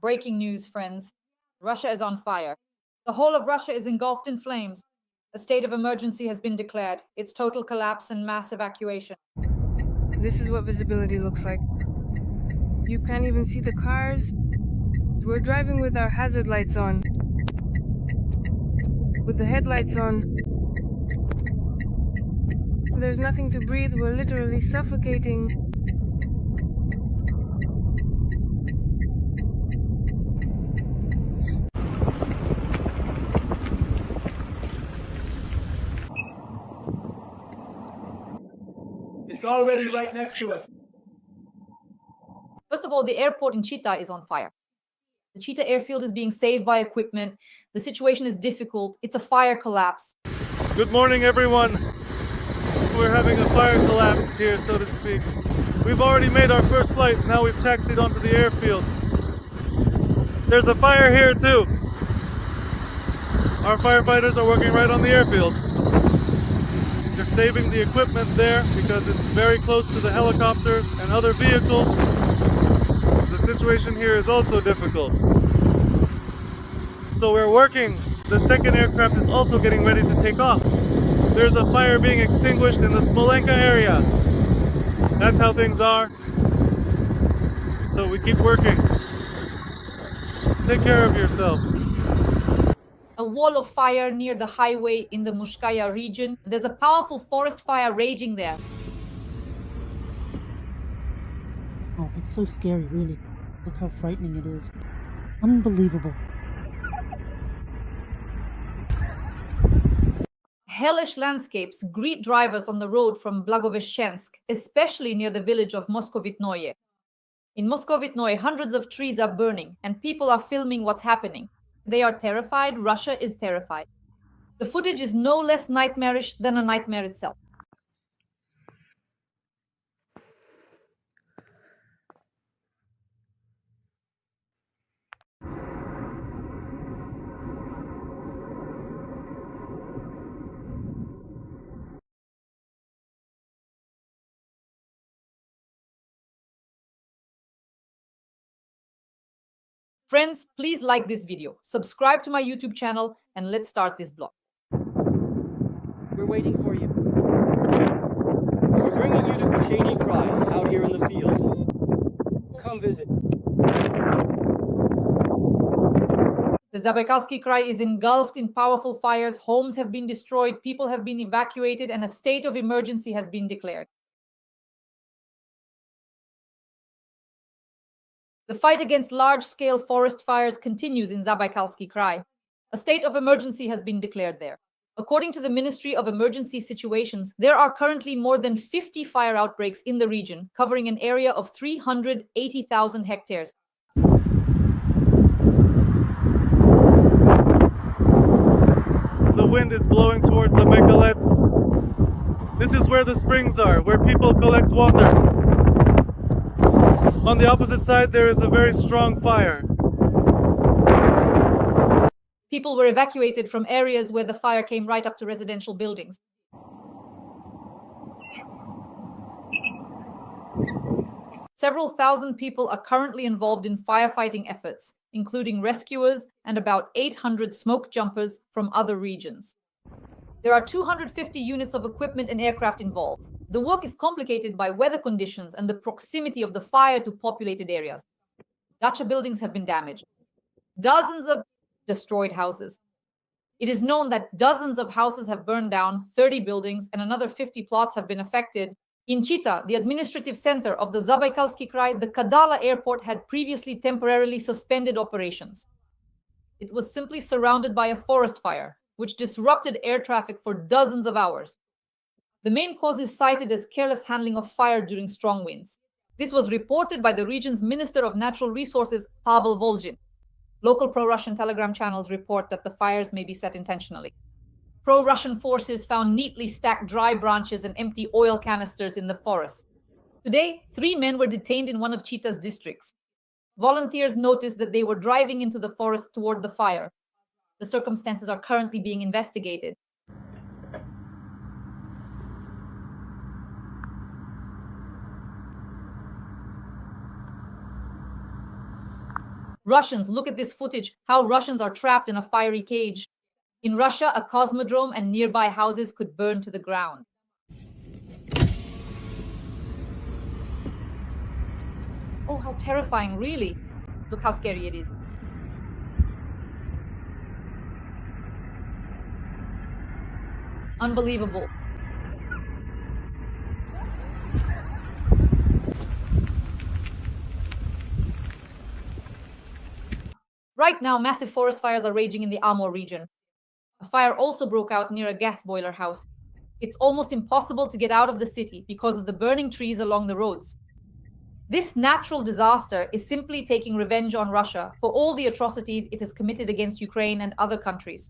Breaking news, friends. Russia is on fire. The whole of Russia is engulfed in flames. A state of emergency has been declared. It's total collapse and mass evacuation. This is what visibility looks like. You can't even see the cars. We're driving with our hazard lights on. With the headlights on. There's nothing to breathe. We're literally suffocating. It's already right next to us. First of all, the airport in Chita is on fire. The Chita airfield is being saved by equipment. The situation is difficult. It's a fire collapse. Good morning, everyone. We're having a fire collapse here, so to speak. We've already made our first flight. Now we've taxied onto the airfield. There's a fire here, too. Our firefighters are working right on the airfield. They're saving the equipment there because it's very close to the helicopters and other vehicles. The situation here is also difficult. So we're working. The second aircraft is also getting ready to take off. There's a fire being extinguished in the Smolenka area. That's how things are. So we keep working. Take care of yourselves. A wall of fire near the highway in the Mushkaya region. There's a powerful forest fire raging there. Oh, it's so scary, really. Look how frightening it is. Unbelievable. Hellish landscapes greet drivers on the road from Blagoveshchensk, especially near the village of Moskovitnoye. In Moskovitnoye, hundreds of trees are burning, and people are filming what's happening. They are terrified. Russia is terrified. The footage is no less nightmarish than a nightmare itself. Friends, please like this video, subscribe to my YouTube channel, and let's start this blog. We're waiting for you. We're bringing you to Kucheni Krai, out here in the field. Come visit. The Zabaykalsky Krai is engulfed in powerful fires, homes have been destroyed, people have been evacuated, and a state of emergency has been declared. The fight against large-scale forest fires continues in Zabaykalsky Krai. A state of emergency has been declared there. According to the Ministry of Emergency Situations, there are currently more than 50 fire outbreaks in the region, covering an area of 380,000 hectares. The wind is blowing towards the Baykalets. This is where the springs are, where people collect water. On the opposite side, there is a very strong fire. People were evacuated from areas where the fire came right up to residential buildings. Several thousand people are currently involved in firefighting efforts, including rescuers and about 800 smoke jumpers from other regions. There are 250 units of equipment and aircraft involved. The work is complicated by weather conditions and the proximity of the fire to populated areas. Dasha buildings have been damaged. Dozens of destroyed houses. It is known that dozens of houses have burned down, 30 buildings, and another 50 plots have been affected. In Chita, the administrative center of the Zabaykalsky Krai, the Kadala airport had previously temporarily suspended operations. It was simply surrounded by a forest fire, which disrupted air traffic for dozens of hours. The main cause is cited as careless handling of fire during strong winds. This was reported by the region's Minister of Natural Resources, Pavel Volgin. Local pro-Russian Telegram channels report that the fires may be set intentionally. Pro-Russian forces found neatly stacked dry branches and empty oil canisters in the forest. Today, 3 men were detained in one of Chita's districts. Volunteers noticed that they were driving into the forest toward the fire. The circumstances are currently being investigated. Russians, look at this footage, how Russians are trapped in a fiery cage. In Russia, a cosmodrome and nearby houses could burn to the ground. Oh, how terrifying, really. Look how scary it is. Unbelievable. Right now, massive forest fires are raging in the Amur region. A fire also broke out near a gas boiler house. It's almost impossible to get out of the city because of the burning trees along the roads. This natural disaster is simply taking revenge on Russia for all the atrocities it has committed against Ukraine and other countries.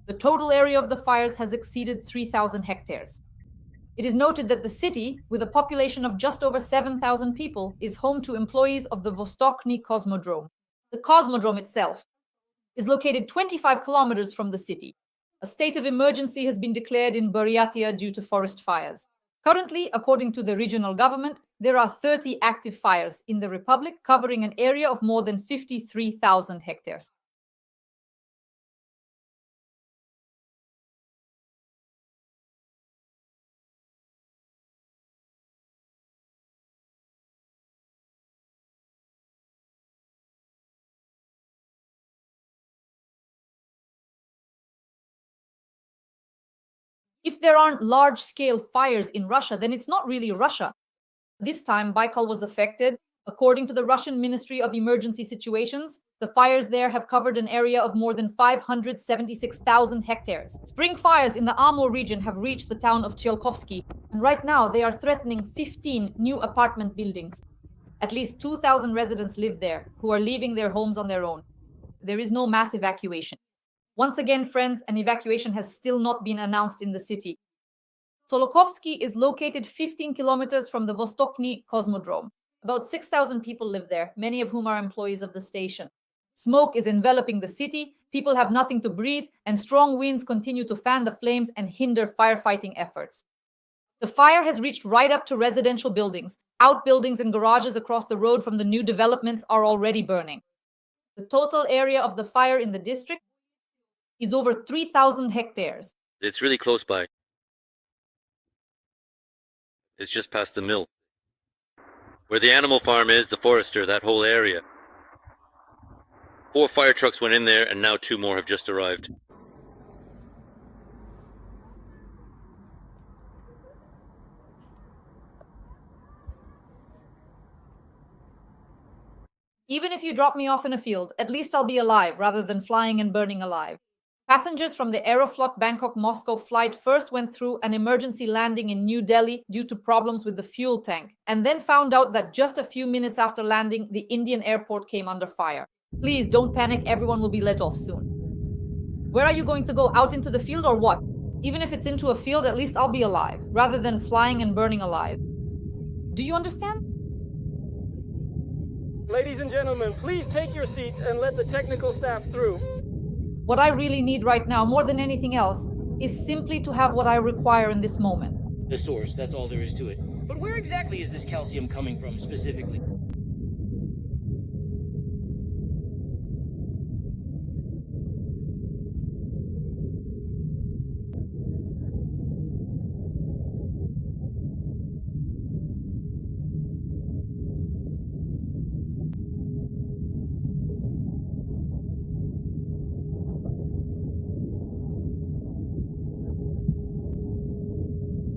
The total area of the fires has exceeded 3,000 hectares. It is noted that the city, with a population of just over 7,000 people, is home to employees of the Vostochny Cosmodrome. The cosmodrome itself is located 25 kilometers from the city. A state of emergency has been declared in Buryatia due to forest fires. Currently, according to the regional government, there are 30 active fires in the republic, covering an area of more than 53,000 hectares. If there aren't large-scale fires in Russia, then it's not really Russia. This time, Baikal was affected. According to the Russian Ministry of Emergency Situations, the fires there have covered an area of more than 576,000 hectares. Spring fires in the Amur region have reached the town of Tsiolkovsky, and right now they are threatening 15 new apartment buildings. At least 2,000 residents live there, who are leaving their homes on their own. There is no mass evacuation. Once again, friends, an evacuation has still not been announced in the city. Tsiolkovsky is located 15 kilometers from the Vostochny Cosmodrome. About 6,000 people live there, many of whom are employees of the station. Smoke is enveloping the city, people have nothing to breathe, and strong winds continue to fan the flames and hinder firefighting efforts. The fire has reached right up to residential buildings. Outbuildings and garages across the road from the new developments are already burning. The total area of the fire in the district is over 3,000 hectares. It's really close by. It's just past the mill. Where the animal farm is, the forester, that whole area. 4 fire trucks went in there, and now 2 more have just arrived. Even if you drop me off in a field, at least I'll be alive rather than flying and burning alive. Passengers from the Aeroflot Bangkok-Moscow flight first went through an emergency landing in New Delhi due to problems with the fuel tank, and then found out that just a few minutes after landing, the Indian airport came under fire. Please don't panic, everyone will be let off soon. Where are you going to go, out into the field or what? Even if it's into a field, at least I'll be alive, rather than flying and burning alive. Do you understand? Ladies and gentlemen, please take your seats and let the technical staff through. What I really need right now, more than anything else, is simply to have what I require in this moment. The source, that's all there is to it. But where exactly is this calcium coming from, specifically?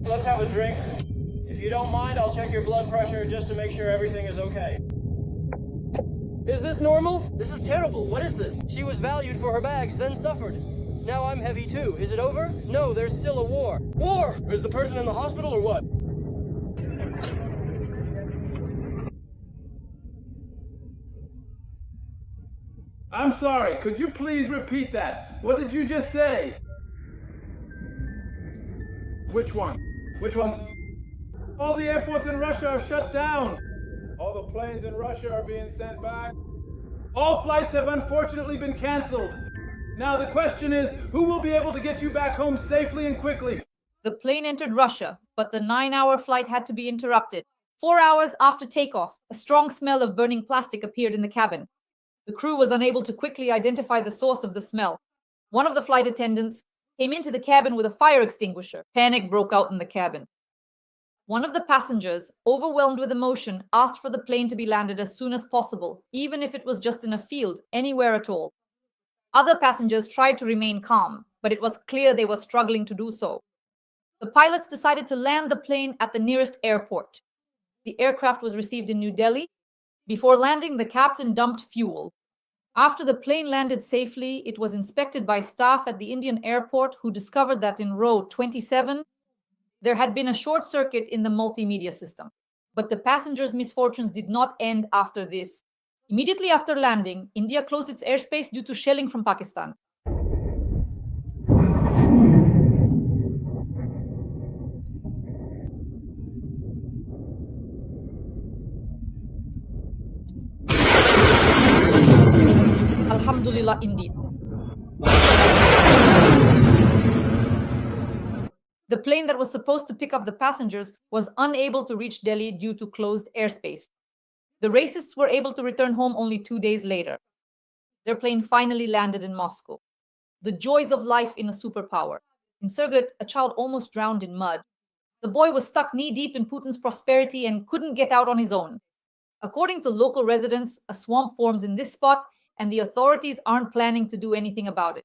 Let's have a drink. If you don't mind, I'll check your blood pressure just to make sure everything is okay. Is this normal? This is terrible. What is this? She was valued for her bags, then suffered. Now I'm heavy too. Is it over? No, there's still a war. War! Is the person in the hospital or what? I'm sorry, could you please repeat that? What did you just say? Which one? Which one? All the airports in Russia are shut down. All the planes in Russia are being sent back. All flights have unfortunately been canceled. Now the question is, who will be able to get you back home safely and quickly? The plane entered Russia, but the 9-hour flight had to be interrupted. 4 hours after takeoff, a strong smell of burning plastic appeared in the cabin. The crew was unable to quickly identify the source of the smell. One of the flight attendants came into the cabin with a fire extinguisher. Panic broke out in the cabin. One of the passengers, overwhelmed with emotion, asked for the plane to be landed as soon as possible, even if it was just in a field, anywhere at all. Other passengers tried to remain calm, but it was clear they were struggling to do so. The pilots decided to land the plane at the nearest airport. The aircraft was received in New Delhi. Before landing, the captain dumped fuel. After the plane landed safely, it was inspected by staff at the Indian airport who discovered that in row 27, there had been a short circuit in the multimedia system. But the passengers' misfortunes did not end after this. Immediately after landing, India closed its airspace due to shelling from Pakistan. Alhamdulillah, indeed. The plane that was supposed to pick up the passengers was unable to reach Delhi due to closed airspace. The racists were able to return home only 2 days later. Their plane finally landed in Moscow. The joys of life in a superpower. In Surgut, a child almost drowned in mud. The boy was stuck knee-deep in Putin's prosperity and couldn't get out on his own. According to local residents, a swamp forms in this spot, and the authorities aren't planning to do anything about it.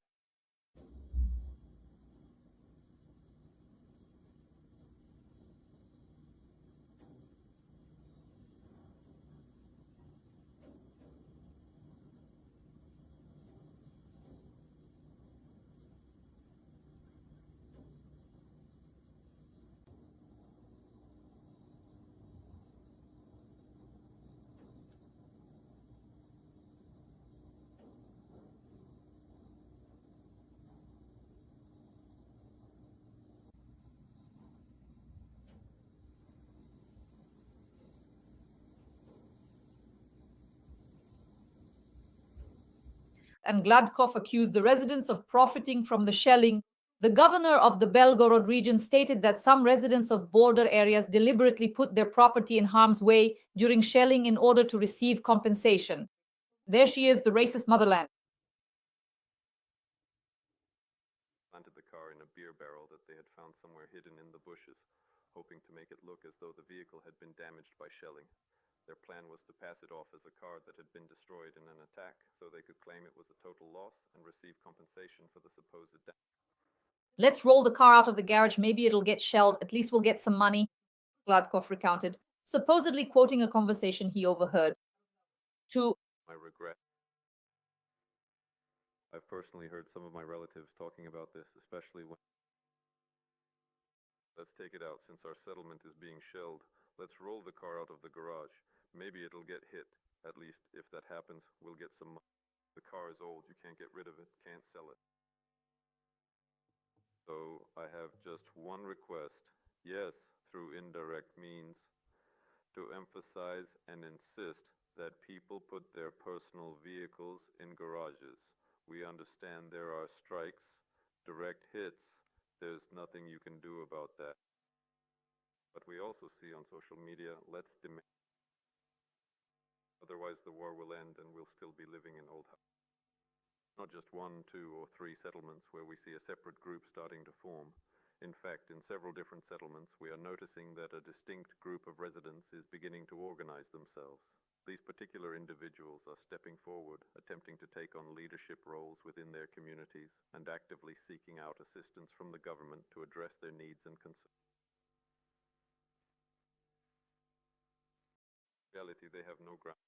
And Gladkov accused the residents of profiting from the shelling. The governor of the Belgorod region stated that some residents of border areas deliberately put their property in harm's way during shelling in order to receive compensation. There she is, the racist motherland. Planted the car in a beer barrel that they had found somewhere hidden in the bushes, hoping to make it look as though the vehicle had been damaged by shelling. Their plan was to pass it off as a car that had been destroyed in an attack, so they could claim it was a total loss and receive compensation for the supposed damage. Let's roll the car out of the garage. Maybe it'll get shelled. At least we'll get some money, Gladkov recounted, supposedly quoting a conversation he overheard. To My regret. I've personally heard some of my relatives talking about this, especially when... Let's take it out since our settlement is being shelled. Let's roll the car out of the garage. Maybe it'll get hit. At least, if that happens, we'll get some money. The car is old, you can't get rid of it, can't sell it. So, I have just one request, yes, through indirect means, to emphasize and insist that people put their personal vehicles in garages. We understand there are strikes, direct hits, there's nothing you can do about that. But we also see on social media, let's demand. Otherwise the war will end and we'll still be living in old houses. Not just 1, 2, or 3 settlements where we see a separate group starting to form. In fact, in several different settlements, we are noticing that a distinct group of residents is beginning to organize themselves. These particular individuals are stepping forward, attempting to take on leadership roles within their communities, and actively seeking out assistance from the government to address their needs and concerns. In reality, they have no ground.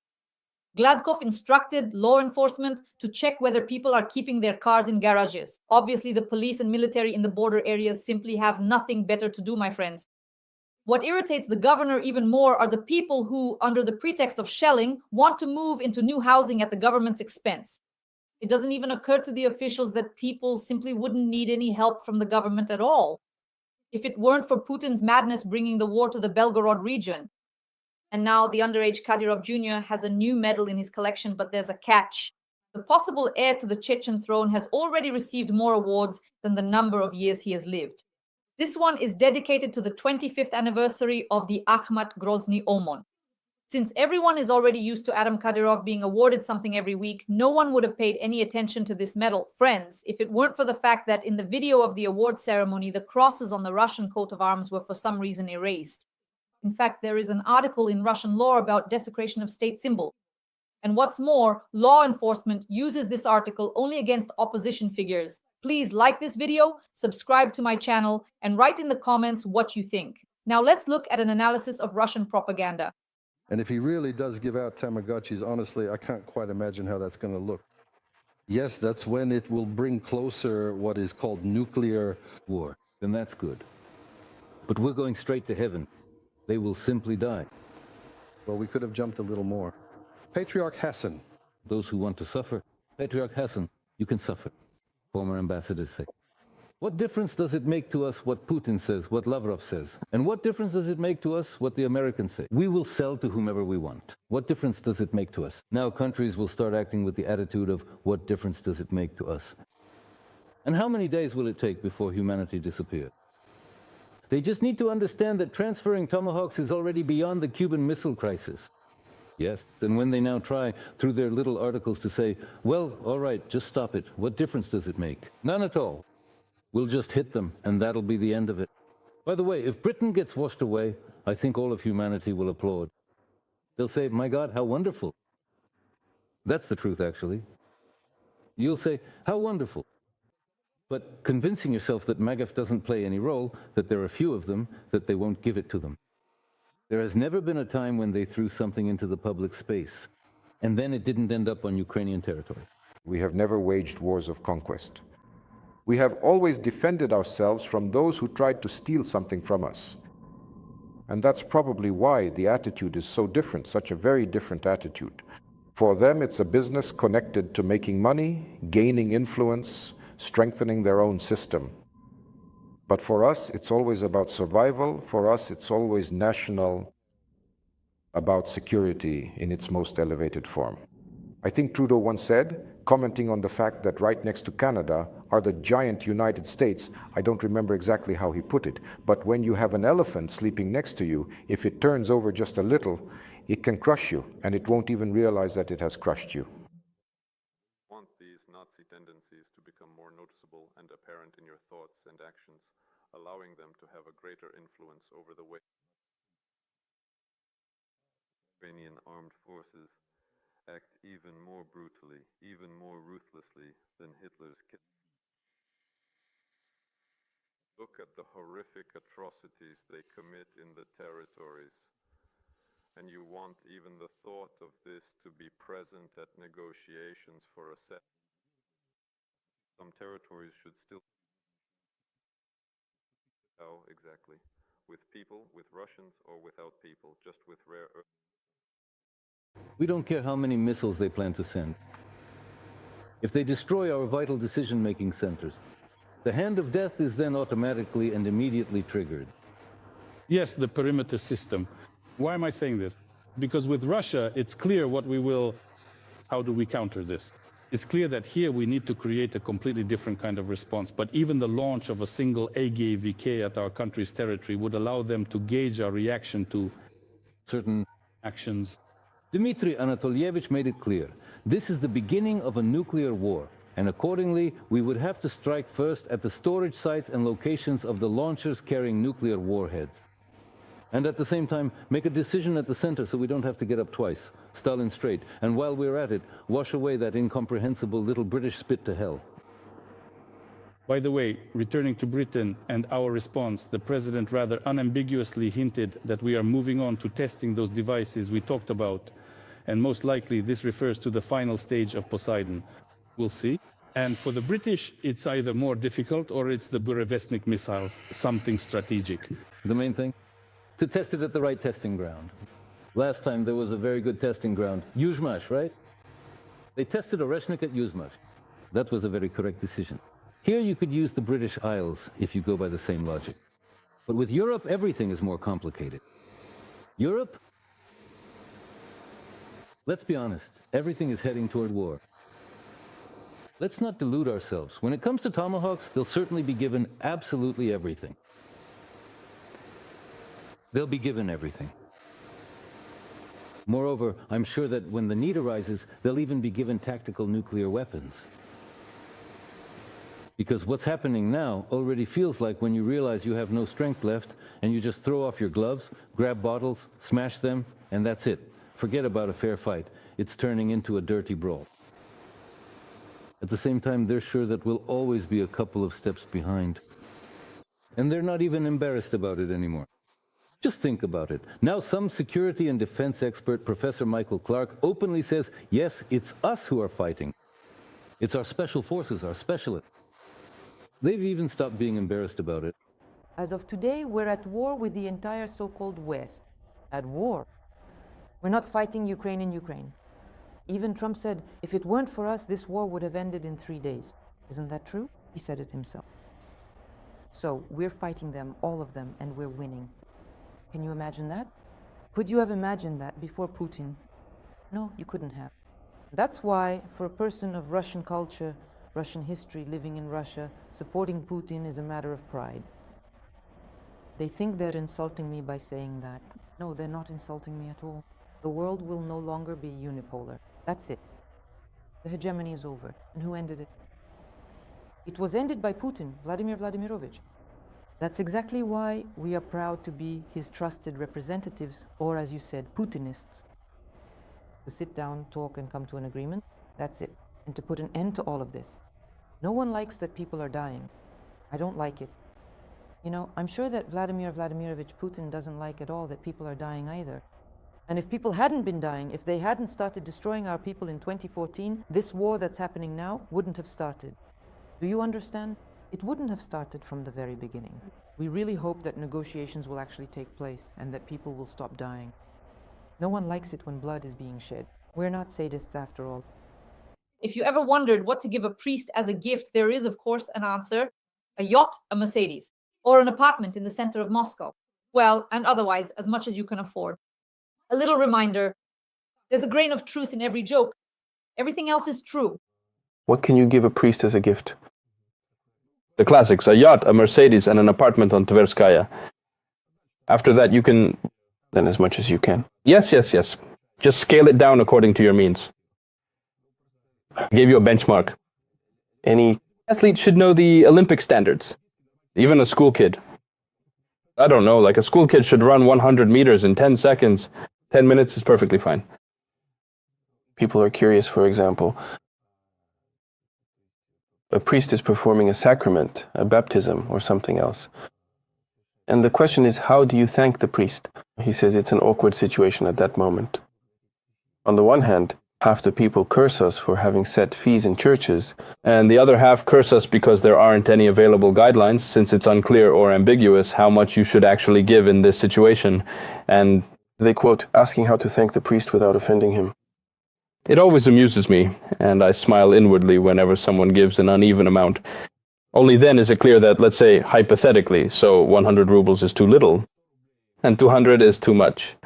Gladkov instructed law enforcement to check whether people are keeping their cars in garages. Obviously, the police and military in the border areas simply have nothing better to do, my friends. What irritates the governor even more are the people who, under the pretext of shelling, want to move into new housing at the government's expense. It doesn't even occur to the officials that people simply wouldn't need any help from the government at all, if it weren't for Putin's madness bringing the war to the Belgorod region. And now the underage Kadyrov Jr. has a new medal in his collection, but there's a catch. The possible heir to the Chechen throne has already received more awards than the number of years he has lived. This one is dedicated to the 25th anniversary of the Akhmat Grozny Omon. Since everyone is already used to Adam Kadyrov being awarded something every week, no one would have paid any attention to this medal, friends, if it weren't for the fact that in the video of the award ceremony, the crosses on the Russian coat of arms were for some reason erased. In fact, there is an article in Russian law about desecration of state symbols. And what's more, law enforcement uses this article only against opposition figures. Please like this video, subscribe to my channel, and write in the comments what you think. Now let's look at an analysis of Russian propaganda. And if he really does give out Tamagotchis, honestly, I can't quite imagine how that's going to look. Yes, that's when it will bring closer what is called nuclear war. Then that's good. But we're going straight to heaven. They will simply die. Well, we could have jumped a little more. Patriarch Hassan. Those who want to suffer. Patriarch Hassan, you can suffer. Former ambassadors say. What difference does it make to us what Putin says, what Lavrov says? And what difference does it make to us what the Americans say? We will sell to whomever we want. What difference does it make to us? Now countries will start acting with the attitude of what difference does it make to us? And how many days will it take before humanity disappears? They just need to understand that transferring tomahawks is already beyond the Cuban Missile Crisis. Yes, and when they now try, through their little articles, to say, well, all right, just stop it. What difference does it make? None at all. We'll just hit them, and that'll be the end of it. By the way, if Britain gets washed away, I think all of humanity will applaud. They'll say, my God, how wonderful. That's the truth, actually. You'll say, how wonderful. But convincing yourself that Magaf doesn't play any role, that there are few of them, that they won't give it to them. There has never been a time when they threw something into the public space, and then it didn't end up on Ukrainian territory. We have never waged wars of conquest. We have always defended ourselves from those who tried to steal something from us. And that's probably why the attitude is so different, such a very different attitude. For them, it's a business connected to making money, gaining influence, strengthening their own system. But for us, it's always about survival. For us, it's always national, about security in its most elevated form. I think Trudeau once said, commenting on the fact that right next to Canada are the giant United States, I don't remember exactly how he put it, but when you have an elephant sleeping next to you, if it turns over just a little, it can crush you, and it won't even realize that it has crushed you. Want these Nazi tendencies to become more noticeable and apparent in your thoughts and actions, allowing them to have a greater influence over the way Ukrainian armed forces act even more brutally, even more ruthlessly than Hitler's killing. Look at the horrific atrocities they commit in the territories, and you want even the thought of this to be present at negotiations for a set. Some territories should still. How exactly? With people, with Russians, or without people, just with rare earth? We don't care how many missiles they plan to send. If they destroy our vital decision-making centers, the hand of death is then automatically and immediately triggered. Yes, the perimeter system. Why am I saying this? Because with Russia, it's clear how do we counter this? It's clear that here we need to create a completely different kind of response, but even the launch of a single AGVK at our country's territory would allow them to gauge our reaction to certain actions. Dmitry Anatolyevich made it clear. This is the beginning of a nuclear war, and accordingly, we would have to strike first at the storage sites and locations of the launchers carrying nuclear warheads. And at the same time, make a decision at the center so we don't have to get up twice, Stalin straight, and while we're at it, wash away that incomprehensible little British spit to hell. By the way, returning to Britain and our response, the President rather unambiguously hinted that we are moving on to testing those devices we talked about, and most likely this refers to the final stage of Poseidon. We'll see. And for the British, it's either more difficult or it's the Burevestnik missiles, something strategic. The main thing? To test it at the right testing ground. Last time there was a very good testing ground. Yuzhmash, right? They tested Oreshnik at Yuzhmash. That was a very correct decision. Here you could use the British Isles if you go by the same logic. But with Europe, everything is more complicated. Europe? Let's be honest, everything is heading toward war. Let's not delude ourselves. When it comes to tomahawks, they'll certainly be given absolutely everything. They'll be given everything. Moreover, I'm sure that when the need arises, they'll even be given tactical nuclear weapons. Because what's happening now already feels like when you realize you have no strength left and you just throw off your gloves, grab bottles, smash them, and that's it. Forget about a fair fight. It's turning into a dirty brawl. At the same time, they're sure that we'll always be a couple of steps behind. And they're not even embarrassed about it anymore. Just think about it. Now some security and defense expert, Professor Michael Clark, openly says, yes, it's us who are fighting. It's our special forces, our specialists. They've even stopped being embarrassed about it. As of today, we're at war with the entire so-called West. At war. We're not fighting Ukraine in Ukraine. Even Trump said, if it weren't for us, this war would have ended in 3 days. Isn't that true? He said it himself. So we're fighting them, all of them, and we're winning. Can you imagine that? Could you have imagined that before Putin? No, you couldn't have. That's why, for a person of Russian culture, Russian history, living in Russia, supporting Putin is a matter of pride. They think they're insulting me by saying that. No, they're not insulting me at all. The world will no longer be unipolar. That's it. The hegemony is over. And who ended it? It was ended by Putin, Vladimir Vladimirovich. That's exactly why we are proud to be his trusted representatives, or as you said, Putinists. To sit down, talk, and come to an agreement, that's it. And to put an end to all of this. No one likes that people are dying. I don't like it. You know, I'm sure that Vladimir Vladimirovich Putin doesn't like at all that people are dying either. And if people hadn't been dying, if they hadn't started destroying our people in 2014, this war that's happening now wouldn't have started. Do you understand? It wouldn't have started from the very beginning. We really hope that negotiations will actually take place and that people will stop dying. No one likes it when blood is being shed. We're not sadists after all. If you ever wondered what to give a priest as a gift, there is, of course, an answer. A yacht, a Mercedes, or an apartment in the center of Moscow. Well, and otherwise, as much as you can afford. A little reminder, there's a grain of truth in every joke. Everything else is true. What can you give a priest as a gift? The classics, a yacht, a Mercedes, and an apartment on Tverskaya. After that, you can... Then as much as you can. Yes. Just scale it down according to your means. I gave you a benchmark. Any athlete should know the Olympic standards. Even a school kid. I don't know, like a school kid should run 100 meters in 10 seconds. 10 minutes is perfectly fine. People are curious, for example. A priest is performing a sacrament, a baptism, or something else. And the question is, how do you thank the priest? He says it's an awkward situation at that moment. On the one hand, half the people curse us for having set fees in churches. And the other half curse us because there aren't any available guidelines, since it's unclear or ambiguous how much you should actually give in this situation. And they quote, asking how to thank the priest without offending him. It always amuses me, and I smile inwardly whenever someone gives an uneven amount. Only then is it clear that, let's say, hypothetically, so 100 rubles is too little, and 200 is too much.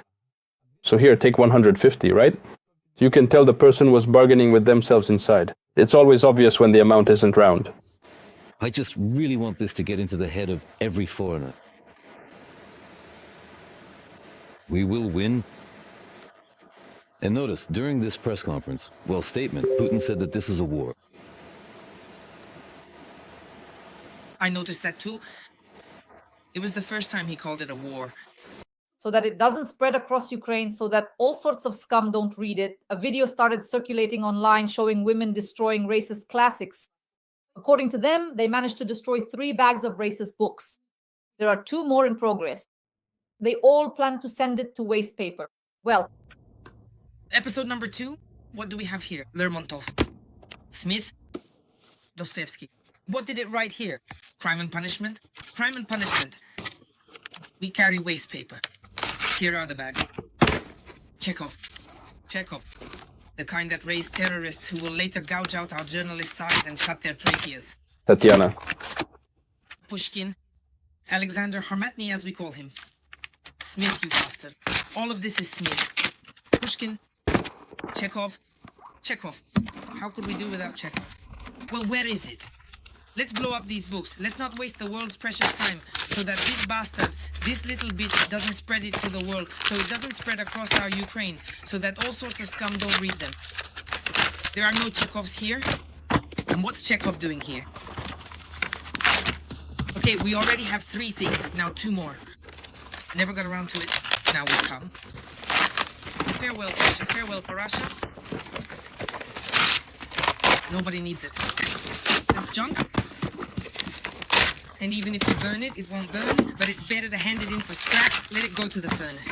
So here, take 150, right? You can tell the person was bargaining with themselves inside. It's always obvious when the amount isn't round. I just really want this to get into the head of every foreigner. We will win. And notice, during this press conference, statement, Putin said that this is a war. I noticed that too. It was the first time he called it a war. So that it doesn't spread across Ukraine, so that all sorts of scum don't read it, a video started circulating online showing women destroying racist classics. According to them, they managed to destroy 3 bags of racist books. There are 2 more in progress. They all plan to send it to waste paper. Well, episode number 2, what do we have here? Lermontov, Smith, Dostoevsky. What did it write here? Crime and punishment? Crime and punishment. We carry waste paper. Here are the bags. Chekhov. The kind that raised terrorists who will later gouge out our journalists' eyes and cut their tracheas. Tatiana. Pushkin. Alexander Harmatny, as we call him. Smith, you bastard. All of this is Smith. Pushkin. Chekhov. How could we do without Chekhov? Well, where is it? Let's blow up these books. Let's not waste the world's precious time so that this bastard This little bitch doesn't spread it to the world, so it doesn't spread across our Ukraine, so that all sorts of scum don't read them. There are no Chekhovs here. And what's Chekhov doing here? Okay, we already have 3 things, now 2 more. Never got around to it, now we come. Farewell, Dasha, farewell, Parasha. Nobody needs it. It's junk. And even if you burn it, it won't burn, but it's better to hand it in for scrap, let it go to the furnace.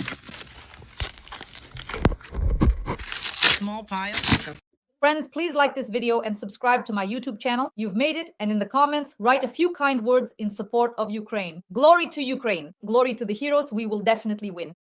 Small pile. Friends, please like this video and subscribe to my YouTube channel. You've made it, and in the comments, write a few kind words in support of Ukraine. Glory to Ukraine. Glory to the heroes. We will definitely win.